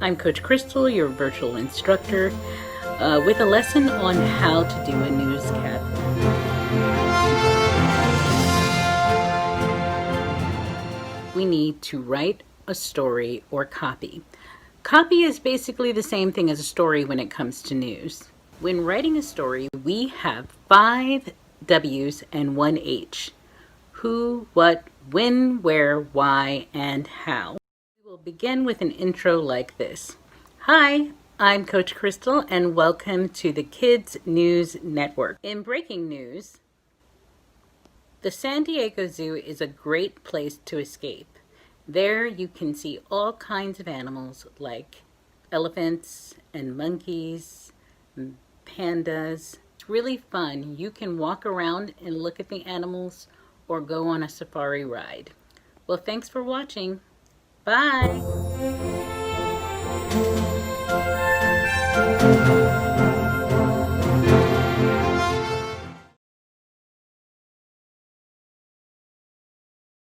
I'm Coach Crystal, your virtual instructor, with a lesson on how to do a newscast. We need to write a story or copy. Copy is basically the same thing as a story when it comes to news. When writing a story, we have 5 W's and 1 H. Who, what, when, where, why, and how. We will begin with an intro like this. Hi, I'm Coach Crystal and welcome to the Kids News Network. In breaking news, the San Diego Zoo is a great place to escape. There you can see all kinds of animals like elephants and monkeys, and pandas. It's really fun. You can walk around and look at the animals or go on a safari ride. Well, thanks for watching. Bye.